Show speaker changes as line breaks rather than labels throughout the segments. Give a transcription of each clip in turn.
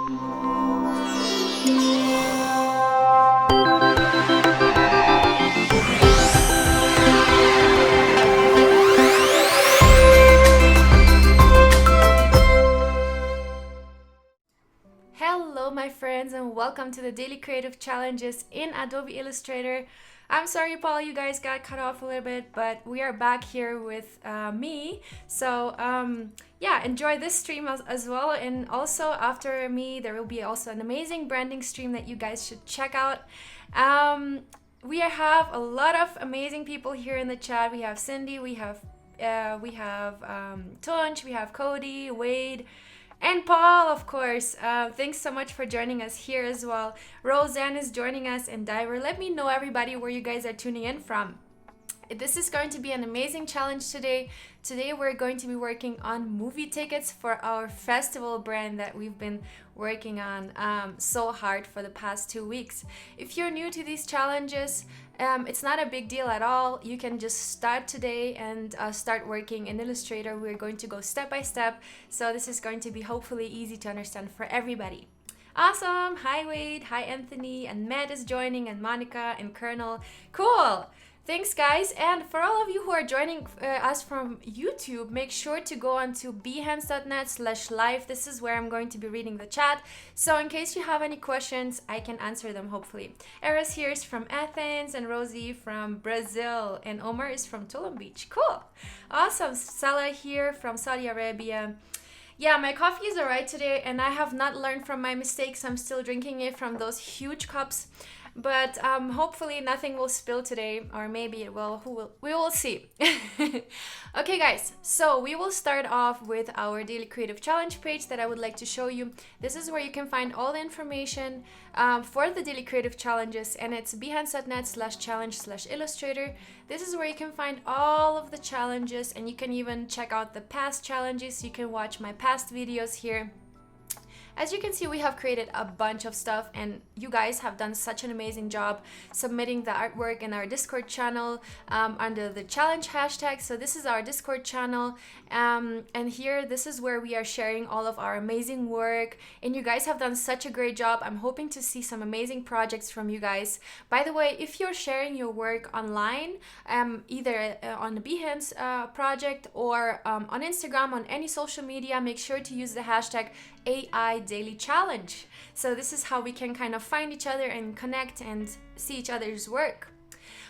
Hello my friends and welcome to the daily creative challenges in Adobe Illustrator. I'm sorry Paul, you guys got cut off a little bit, but we are back here with me. So yeah, enjoy this stream as well, and also after me there will be also an amazing branding stream that you guys should check out. We have a lot of amazing people here in the chat. We have Cindy, we have Tunch, we have Cody, Wade, and Paul, of course. Thanks so much for joining us here as well. Roseanne is joining us, and Diver. Let me know, everybody, where you guys are tuning in from. This is going to be an amazing challenge today. Today we're going to be working on movie tickets for our festival brand that we've been working on so hard for the past 2 weeks. If you're new to these challenges, it's not a big deal at all. You can just start today and start working in Illustrator. We're going to go step by step, so this is going to be hopefully easy to understand for everybody. Awesome! Hi Wade, hi Anthony, and Matt is joining, and Monica and Colonel. Cool! Thanks guys, and for all of you who are joining us from YouTube, make sure to go on to behance.net/live. This is where I'm going to be reading the chat, so in case you have any questions, I can answer them hopefully. Eris here is from Athens, and Rosie from Brazil, and Omar is from Tulum Beach. Cool! Awesome! Salah here from Saudi Arabia. Yeah, my coffee is alright today, and I have not learned from my mistakes. I'm still drinking it from those huge cups. But hopefully nothing will spill today, or maybe it will. We will see. Okay guys, so we will start off with our daily creative challenge page that I would like to show you. This is where you can find all the information for the daily creative challenges, and it's behance.net/challenge/illustrator. This is where you can find all of the challenges, and you can even check out the past challenges. You can watch my past videos here. As you can see, we have created a bunch of stuff, and you guys have done such an amazing job submitting the artwork in our Discord channel under the challenge hashtag. So this is our Discord channel, and here, this is where we are sharing all of our amazing work, and you guys have done such a great job. I'm hoping to see some amazing projects from you guys. By the way, if you're sharing your work online, either on the Behance project or on Instagram, on any social media, make sure to use the hashtag AI Daily Challenge. So this is how we can kind of find each other and connect and see each other's work.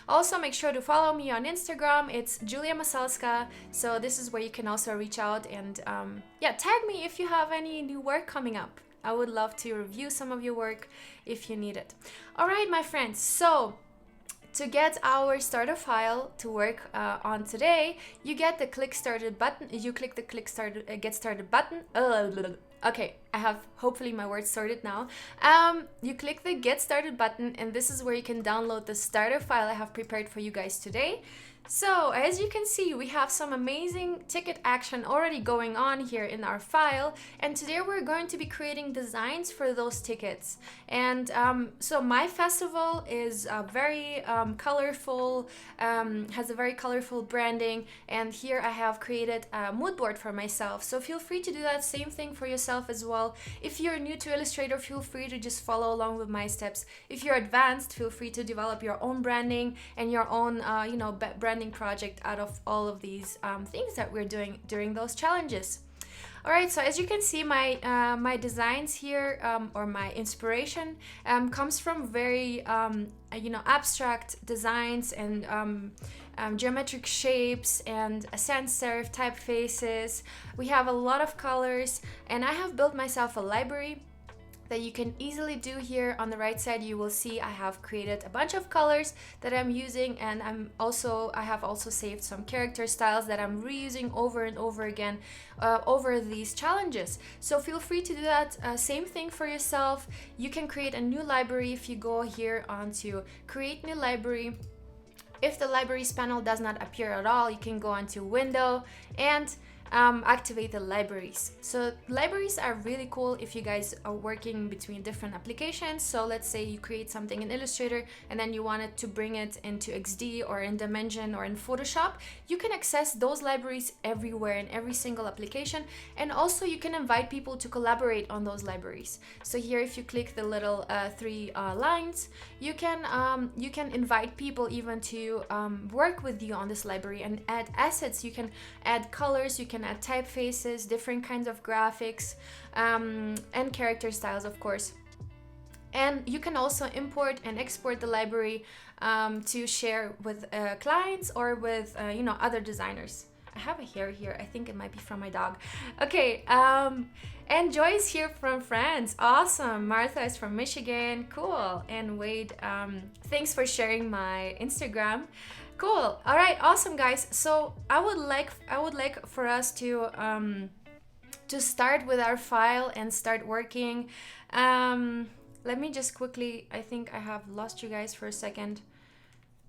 Also, make sure to follow me on Instagram. It's Julia Masalska. So this is where you can also reach out and yeah, tag me if you have any new work coming up. I would love to review some of your work if you need it. All right, my friends. So to get our starter file to work on today, you get the click started button. You click the get started button. Okay, I have hopefully my words sorted now. You click the get started button, and this is where you can download the starter file I have prepared for you guys today. So as you can see, we have some amazing ticket action already going on here in our file, and today we're going to be creating designs for those tickets. And so my festival is very colorful, has a very colorful branding, and here I have created a mood board for myself. So feel free to do that same thing for yourself as well. If you're new to Illustrator, feel free to just follow along with my steps. If you're advanced, feel free to develop your own branding and your own branding project out of all of these things that we're doing during those challenges. All right, so as you can see, my my designs here, or my inspiration, comes from very abstract designs and geometric shapes and sans serif typefaces. We have a lot of colors, and I have built myself a library that you can easily do. Here on the right side, you will see I have created a bunch of colors that I'm using, and I have also saved some character styles that I'm reusing over and over again over these challenges. So feel free to do that same thing for yourself. You can create a new library if you go here onto create new library. If the libraries panel does not appear at all, you can go onto window and activate the libraries. So libraries are really cool if you guys are working between different applications. So let's say you create something in Illustrator and then you wanted to bring it into XD or in Dimension or in Photoshop. You can access those libraries everywhere in every single application, and also you can invite people to collaborate on those libraries. So here, if you click the little three lines, you can invite people even to work with you on this library and add assets. You can add colors, you can add typefaces, different kinds of graphics, and character styles, of course. And you can also import and export the library to share with clients or with other designers. I have a hair here. I think it might be from my dog. Okay, and Joy is here from France. Awesome. Martha is from Michigan. Cool. And Wade, thanks for sharing my Instagram. Cool. All right. Awesome, guys. So I would like for us to start with our file and start working. Let me just quickly. I think I have lost you guys for a second.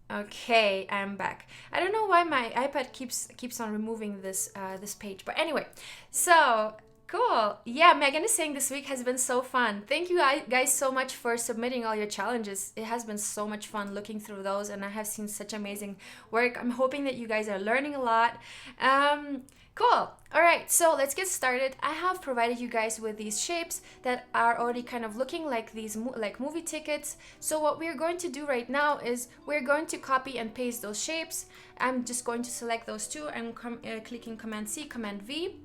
Okay, I'm back. I don't know why my iPad keeps on removing this this page, but anyway, so cool. Yeah, Megan is saying this week has been so fun. Thank you guys so much for submitting all your challenges. It has been so much fun looking through those, and I have seen such amazing work. I'm hoping that you guys are learning a lot. Cool. All right, so let's get started. I have provided you guys with these shapes that are already kind of looking like these like movie tickets. So what we're going to do right now is we're going to copy and paste those shapes. I'm just going to select those two and clicking Command C, Command V.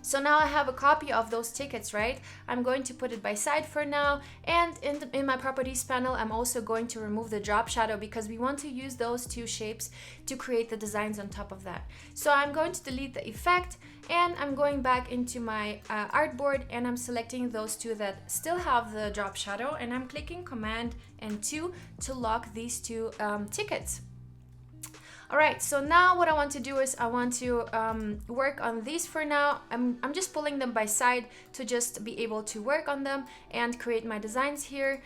So now I have a copy of those tickets, right? I'm going to put it by side for now, and in my properties panel, I'm also going to remove the drop shadow because we want to use those two shapes to create the designs on top of that. So I'm going to delete the effect, and I'm going back into my artboard, and I'm selecting those two that still have the drop shadow, and I'm clicking Command and 2 to lock these two tickets. All right, so now what I want to do is I want to work on these for now. I'm just pulling them by side to just be able to work on them and create my designs here.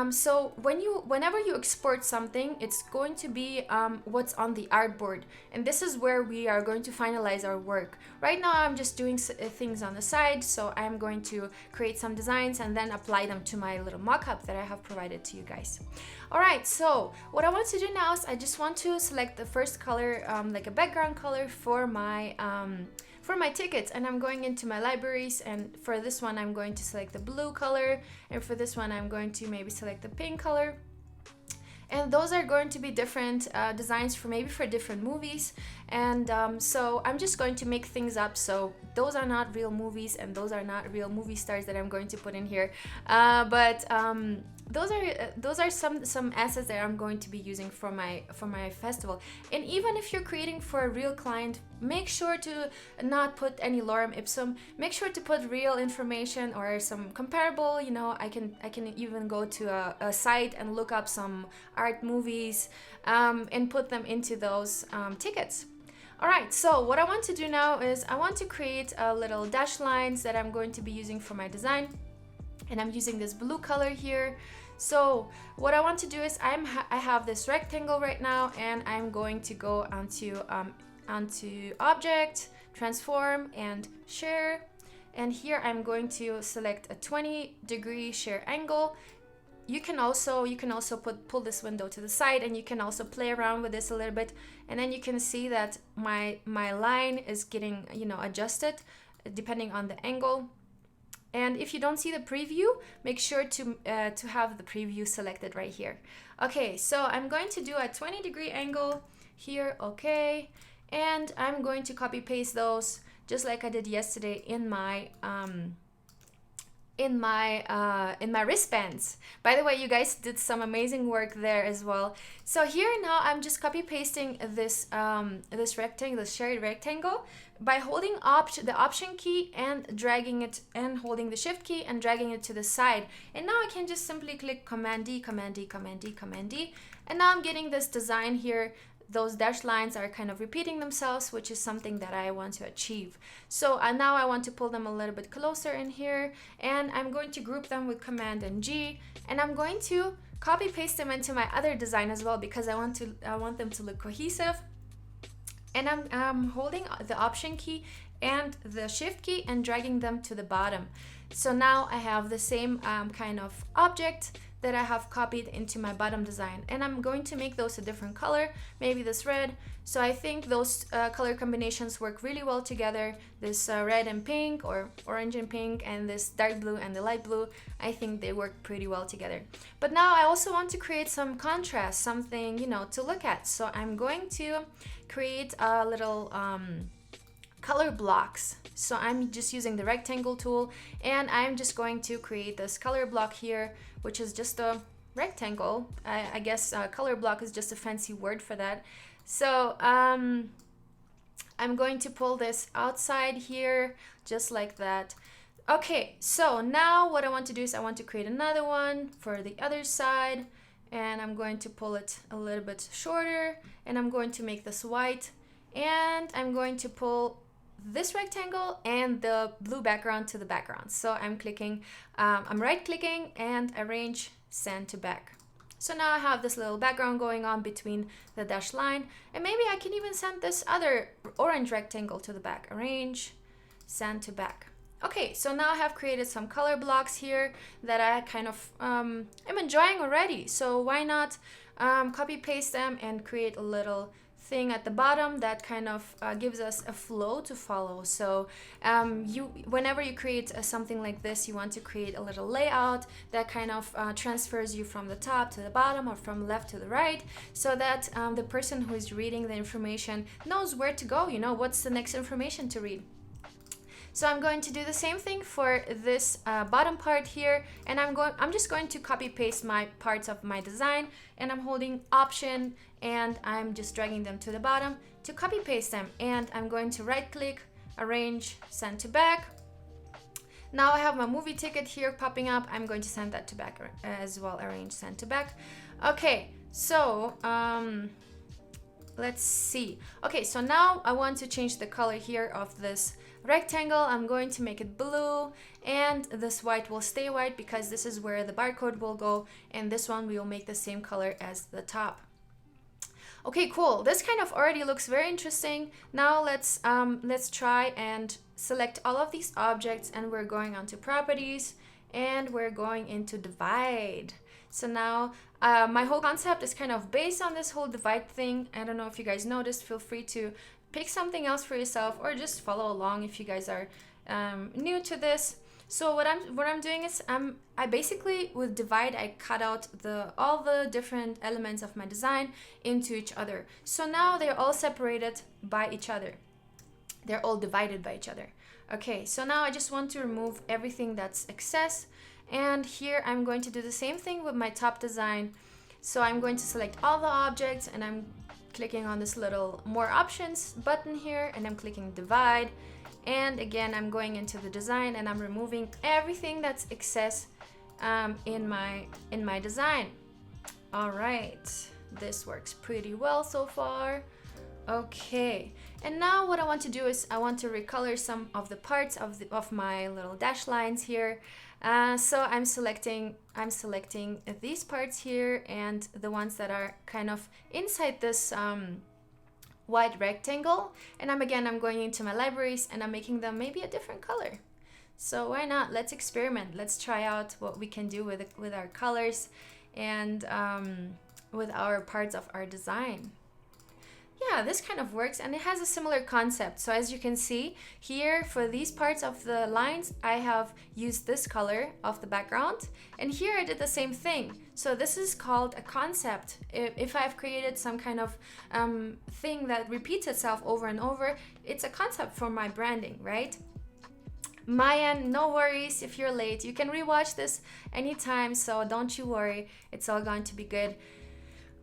So whenever you export something, it's going to be what's on the artboard, and this is where we are going to finalize our work. Right now I'm just doing things on the side, so I'm going to create some designs and then apply them to my little mock-up that I have provided to you guys. All right, so what I want to do now is I just want to select the first color, like a background color for my tickets, and I'm going into my libraries, and for this one I'm going to select the blue color, and for this one I'm going to maybe select the pink color. And those are going to be different designs for different movies, and so I'm just going to make things up. So those are not real movies and those are not real movie stars that I'm going to put in here, but those are some assets that I'm going to be using for my festival. And even if you're creating for a real client, make sure to not put any lorem ipsum. Make sure to put real information or some comparable. You know, I can even go to a site and look up some art movies and put them into those tickets. All right, so what I want to do now is I want to create little dash lines that I'm going to be using for my design, and I'm using this blue color here. So what I want to do is I have this rectangle right now, and I'm going to go onto Object, Transform, and Share. And here I'm going to select a 20-degree share angle. You can also pull this window to the side, and you can also play around with this a little bit, and then you can see that my line is getting adjusted depending on the angle. And if you don't see the preview, make sure to have the preview selected right here. Okay, so I'm going to do a 20-degree angle here, okay, and I'm going to copy paste those just like I did yesterday in my wristbands. By the way, you guys did some amazing work there as well. So here now I'm just copy pasting this rectangle, this shared rectangle, by holding the option key and dragging it, and holding the shift key and dragging it to the side. And now I can just simply click Command D, Command D, Command D, Command D, and now I'm getting this design here. Those dashed lines are kind of repeating themselves, which is something that I want to achieve. So now I want to pull them a little bit closer in here, and I'm going to group them with Command and G, and I'm going to copy paste them into my other design as well, because I want them to look cohesive. And I'm holding the option key and the shift key and dragging them to the bottom. So now I have the same kind of object that I have copied into my bottom design, and I'm going to make those a different color, maybe this red. So I think those color combinations work really well together, this red and pink, or orange and pink, and this dark blue and the light blue. I think they work pretty well together. But now I also want to create some contrast, something, you know, to look at. So I'm going to create a little color blocks. So I'm just using the rectangle tool, and I'm just going to create this color block here, which is just a rectangle. I guess color block is just a fancy word for that. So I'm going to pull this outside here, just like that. Okay, so now what I want to do is I want to create another one for the other side, and I'm going to pull it a little bit shorter, and I'm going to make this white, and I'm going to pull this rectangle and the blue background to the background. So I'm clicking, I'm right clicking and arrange, send to back. So now I have this little background going on between the dashed line, and maybe I can even send this other orange rectangle to the back. Arrange, send to back. Okay, so now I have created some color blocks here that I kind of am enjoying already. So why not copy paste them and create a little thing at the bottom that kind of gives us a flow to follow. So whenever you create something like this, you want to create a little layout that kind of transfers you from the top to the bottom or from left to the right, so that the person who is reading the information knows where to go, you know, what's the next information to read. So I'm going to do the same thing for this bottom part here, and I'm just going to copy paste my parts of my design, and I'm holding Option and I'm just dragging them to the bottom to copy paste them, and I'm going to right click, arrange, send to back. Now I have my movie ticket here popping up. I'm going to send that to back as well, arrange, send to back. Okay, so let's see. Okay, so now I want to change the color here of this rectangle. I'm going to make it blue, and this white will stay white because this is where the barcode will go, and this one we will make the same color as the top. Okay, cool. This kind of already looks very interesting. Now let's try and select all of these objects, and we're going on to properties, and we're going into divide. So now my whole concept is kind of based on this whole divide thing. I don't know if you guys noticed. Feel free to pick something else for yourself, or just follow along if you guys are new to this. So what I'm doing is I basically, with divide, I cut out all the different elements of my design into each other. So now they're all separated by each other. They're all divided by each other. Okay, so now I just want to remove everything that's excess. And here I'm going to do the same thing with my top design. So I'm going to select all the objects, and I'm clicking on this little more options button here, and I'm clicking divide. And again, I'm going into the design, and I'm removing everything that's excess in my design. All right, this works pretty well so far. Okay, and now what I want to do is I want to recolor some of the parts of my little dash lines here. So I'm selecting these parts here, and the ones that are kind of inside this white rectangle, and I'm going into my libraries, and I'm making them maybe a different color. So why not? Let's experiment. Let's try out what we can do with our colors and with our parts of our design. Yeah, this kind of works, and it has a similar concept. So as you can see here, for these parts of the lines, I have used this color of the background, and here I did the same thing. So this is called a concept. If I've created some kind of thing that repeats itself over and over, it's a concept for my branding, right? Mayan, no worries if you're late. You can rewatch this anytime, so don't you worry. It's all going to be good.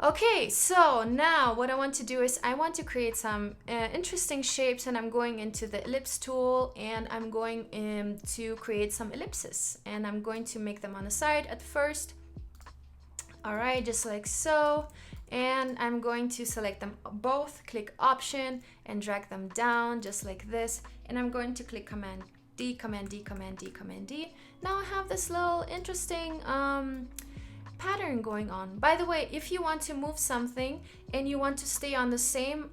Okay, so now what I want to do is I want to create some interesting shapes, and I'm going into the ellipse tool, and I'm going to create some ellipses, and I'm going to make them on the side at first. All right, just like so. And I'm going to select them both, click Option, and drag them down just like this. And I'm going to click Command D, Command D, Command D, Command D. Now I have this little interesting pattern going on. By the way, if you want to move something and you want to stay on the same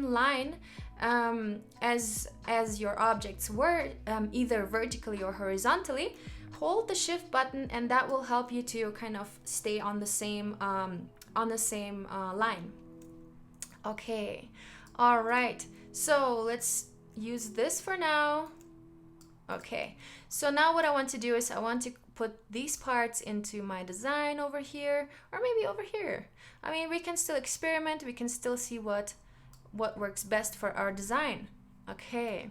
line, as your objects were either vertically or horizontally, hold the shift button and that will help you to kind of stay on the same line. Okay, all right, so let's use this for now. Okay, so now what I want to do is I want to put these parts into my design over here, or maybe over here. I mean, we can still experiment, we can still see what works best for our design. Okay,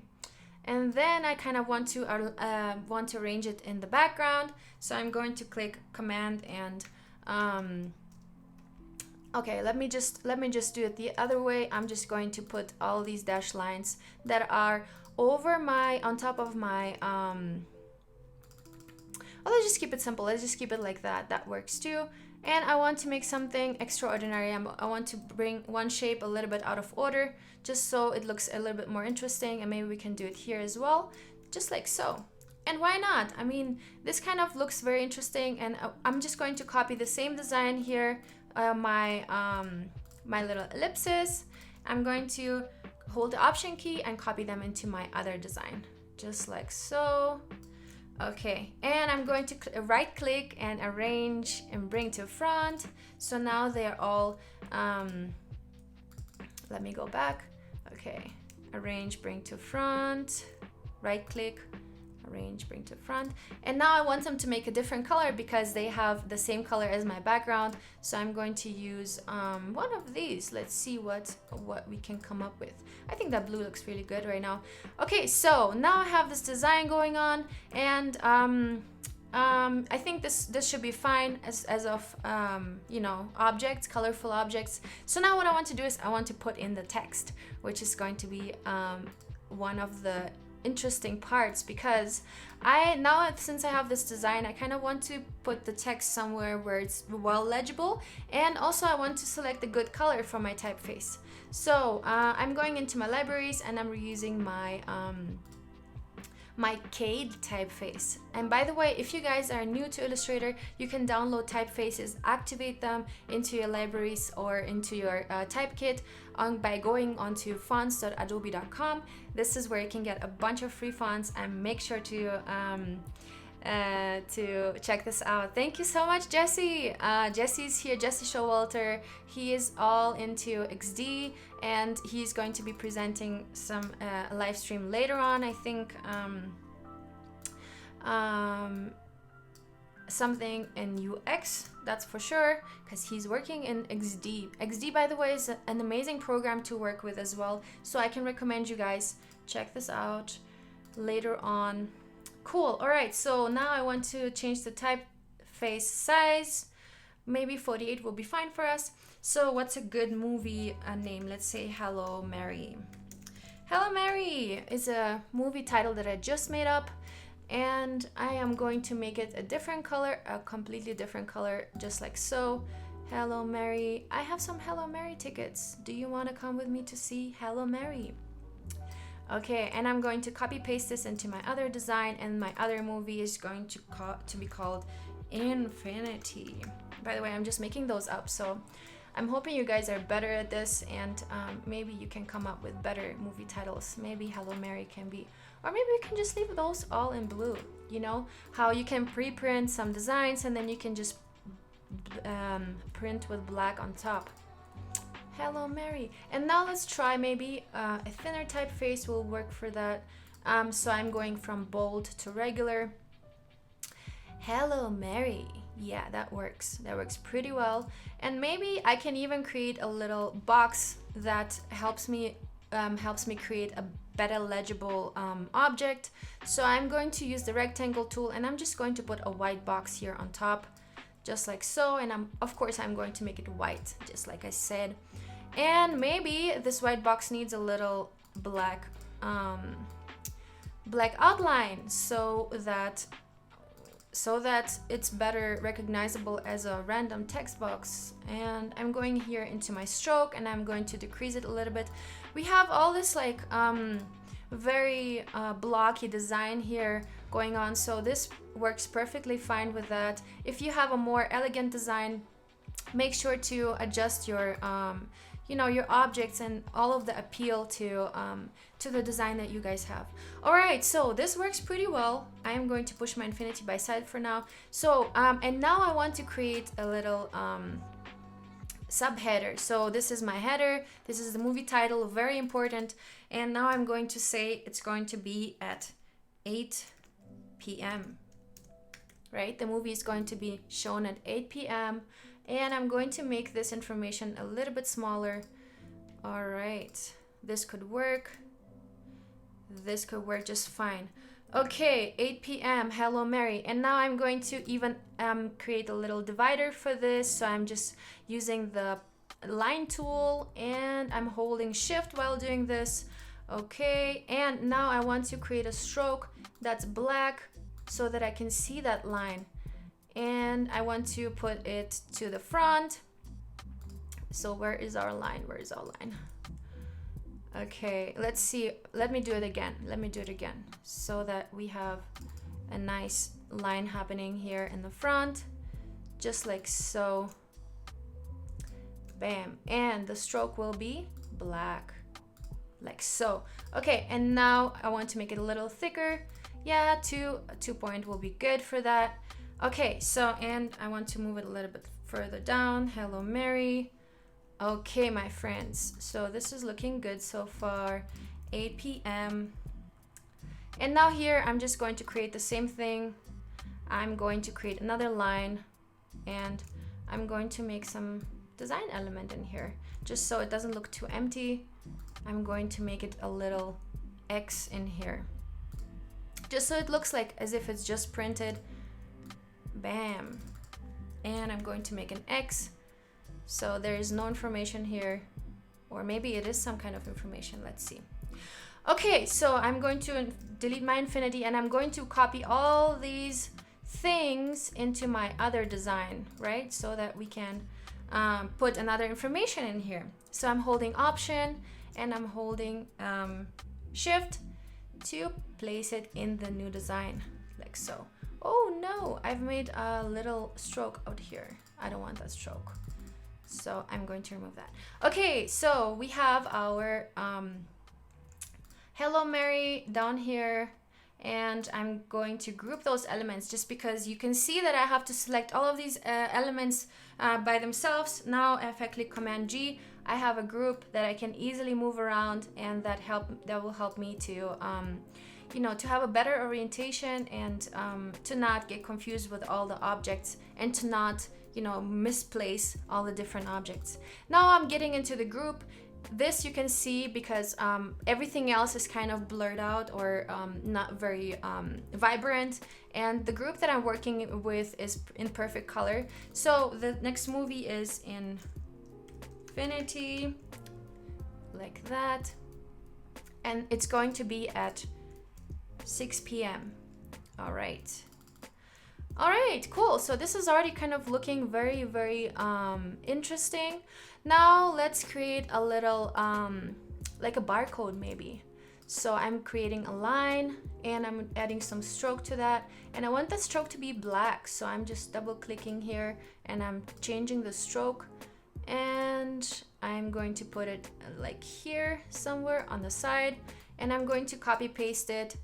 and then I kind of want to arrange it in the background, so I'm going to click Command and okay, let me just do it the other way. I'm just going to put all these dashed lines that are over on top of my let's just keep it simple. Let's just keep it like that. That works too. And I want to make something extraordinary. I want to bring one shape a little bit out of order, just so it looks a little bit more interesting. And maybe we can do it here as well, just like so. And why not? I mean, this kind of looks very interesting. And I'm just going to copy the same design here, my little ellipses. I'm going to hold the Option key and copy them into my other design, just like so. Okay, and I'm going to right click and arrange and bring to front. So now they're all, let me go back. Okay, arrange, bring to front, right click, arrange, bring to front. And now I want them to make a different color because they have the same color as my background. So I'm going to use one of these. Let's see what we can come up with. I think that blue looks really good right now. Okay, so now I have this design going on, and I think this should be fine as of you know, objects, colorful objects. So now what I want to do is I want to put in the text, which is going to be one of the interesting parts, because since I have this design, I kind of want to put the text somewhere where it's well legible, and also I want to select a good color for my typeface. So I'm going into my libraries and I'm reusing my my CADE typeface. And by the way, if you guys are new to Illustrator, you can download typefaces, activate them into your libraries or into your type kit by going onto fonts.adobe.com. This is where you can get a bunch of free fonts, and make sure to check this out. Thank you so much, Jesse. Jesse's here, Jesse Showalter. He is all into XD, and he's going to be presenting some live stream later on. I think something in UX, that's for sure, because he's working in XD. XD, by the way, is an amazing program to work with as well, so I can recommend you guys check this out later on. Cool. All right, so now I want to change the typeface size. Maybe 48 will be fine for us. So what's a good movie name? Let's say Hello Mary. Hello Mary is a movie title that I just made up, and I am going to make it a different color, a completely different color, just like so. Hello Mary. I have some Hello Mary tickets. Do you want to come with me to see Hello Mary? Okay, and I'm going to copy paste this into my other design, and my other movie is going to be called Infinity. By the way, I'm just making those up, so I'm hoping you guys are better at this, and maybe you can come up with better movie titles. Maybe Hello Mary can be, or maybe we can just leave those all in blue. You know how you can pre-print some designs and then you can just print with black on top. Hello Mary. And now let's try maybe a thinner typeface will work for that. So I'm going from bold to regular. Hello Mary. Yeah, that works. That works pretty well. And maybe I can even create a little box that helps me create a better legible object. So I'm going to use the rectangle tool, and I'm just going to put a white box here on top, just like so. And of course I'm going to make it white, just like I said. And maybe this white box needs a little black outline so that it's better recognizable as a random text box. And I'm going here into my stroke, and I'm going to decrease it a little bit. We have all this like very blocky design here going on, so this works perfectly fine with that. If you have a more elegant design, make sure to adjust your you know, your objects and all of the appeal to the design that you guys have. All right, so this works pretty well. I am going to push my infinity by side for now. So and now I want to create a little subheader. So this is my header, this is the movie title, very important. And now I'm going to say it's going to be at 8 p.m. right? The movie is going to be shown at 8 p.m. and I'm going to make this information a little bit smaller. All right, this could work. This could work just fine. Okay, 8 p.m. Hello Mary. And now I'm going to even create a little divider for this. So I'm just using the line tool and I'm holding shift while doing this. Okay, and now I want to create a stroke that's black so that I can see that line. And I want to put it to the front. So where is our line? Where is our line? Okay, let's see. Let me do it again. Let me do it again so that we have a nice line happening here in the front, just like so. Bam. And the stroke will be black, like so. Okay, and now I want to make it a little thicker. Yeah, 2 point will be good for that. Okay, so, and I want to move it a little bit further down. Hello Mary. Okay, my friends, so this is looking good so far. 8 p.m. And now here I'm just going to create the same thing. I'm going to create another line and I'm going to make some design element in here just so it doesn't look too empty. I'm going to make it a little X in here just so it looks like as if it's just printed. Bam. And I'm going to make an X. So there is no information here, or maybe it is some kind of information. Let's see. Okay, so I'm going to delete my infinity and I'm going to copy all these things into my other design, right? So that we can put another information in here. So I'm holding Option and I'm holding Shift to place it in the new design, like so. Oh no, I've made a little stroke out here. I don't want that stroke. So I'm going to remove that. Okay, so we have our Hello Mary down here, and I'm going to group those elements just because you can see that I have to select all of these elements by themselves. Now if I click Command G, I have a group that I can easily move around, and that will help me to you know, to have a better orientation and to not get confused with all the objects and to not, you know, misplace all the different objects. Now I'm getting into the group. This you can see because everything else is kind of blurred out or not very vibrant, and the group that I'm working with is in perfect color. So the next movie is in Infinity, like that, and it's going to be at 6 p.m. All right, cool. So this is already kind of looking very, very interesting. Now let's create a little like a barcode maybe. So I'm creating a line and I'm adding some stroke to that, and I want the stroke to be black. So I'm just double clicking here and I'm changing the stroke, and I'm going to put it like here somewhere on the side, and I'm going to copy paste it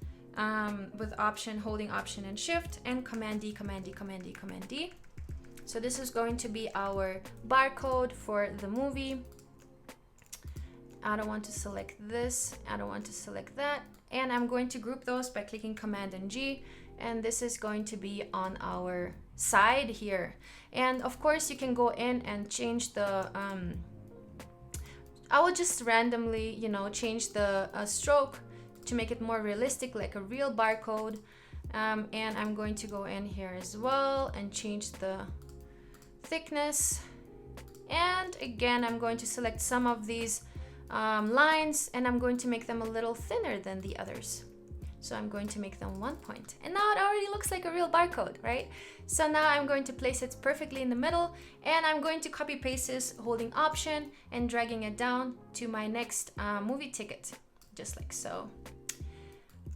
with holding Option and Shift and Command D, Command D, Command D, Command D. So this is going to be our barcode for the movie. I don't want to select this, I don't want to select that, and I'm going to group those by clicking Command and G, and this is going to be on our side here. And of course you can go in and change the I will just randomly, you know, change the stroke to make it more realistic, like a real barcode. And I'm going to go in here as well and change the thickness. And again, I'm going to select some of these lines and I'm going to make them a little thinner than the others. So I'm going to make them 1 point. And now it already looks like a real barcode, right? So now I'm going to place it perfectly in the middle, and I'm going to copy paste this holding Option and dragging it down to my next movie ticket, just like so.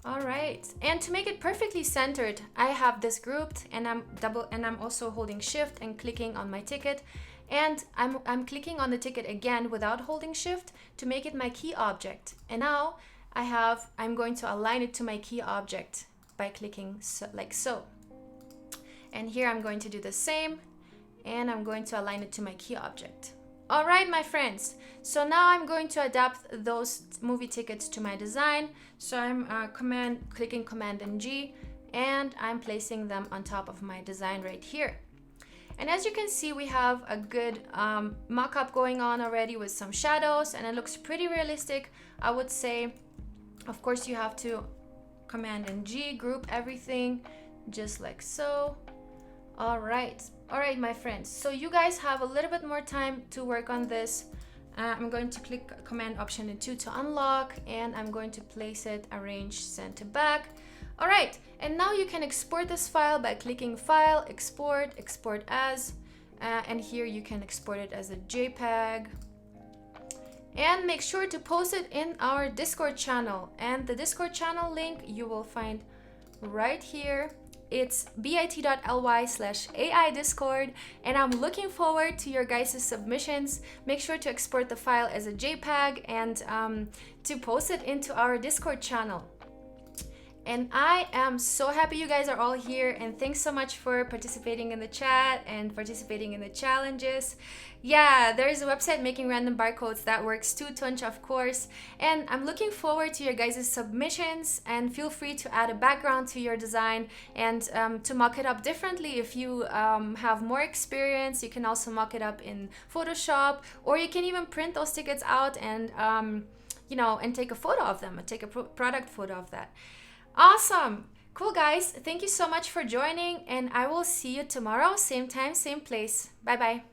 All right, and to make it perfectly centered, I have this grouped, and I'm also holding Shift and clicking on my ticket, And I'm clicking on the ticket again without holding shift to make it my key object. And now I'm going to align it to my key object by clicking like so. And here I'm going to do the same, and I'm going to align it to my key object. All right, my friends. So now I'm going to adapt those movie tickets to my design. So I'm clicking Command and G, and I'm placing them on top of my design right here. And as you can see, we have a good mock-up going on already with some shadows, and it looks pretty realistic, I would say. Of course, you have to Command and G, group everything, just like so. All right, my friends. So you guys have a little bit more time to work on this. I'm going to click Command Option and 2 to unlock, and I'm going to place it, arrange, send to back. All right, and now you can export this file by clicking File, Export, Export As, and here you can export it as a JPEG. And make sure to post it in our Discord channel, and the Discord channel link you will find right here. It's bit.ly/AI Discord, and I'm looking forward to your guys' submissions. Make sure to export the file as a JPEG and to post it into our Discord channel. And I am so happy you guys are all here, and thanks so much for participating in the chat and participating in the challenges. Yeah, there is a website making random barcodes that works too, Tunch, of course. And I'm looking forward to your guys' submissions, and feel free to add a background to your design and to mock it up differently. If you have more experience, you can also mock it up in Photoshop, or you can even print those tickets out and and take a photo of them, take a product photo of that. Awesome. Cool, guys. Thank you so much for joining, and I will see you tomorrow, same time, same place. Bye-bye.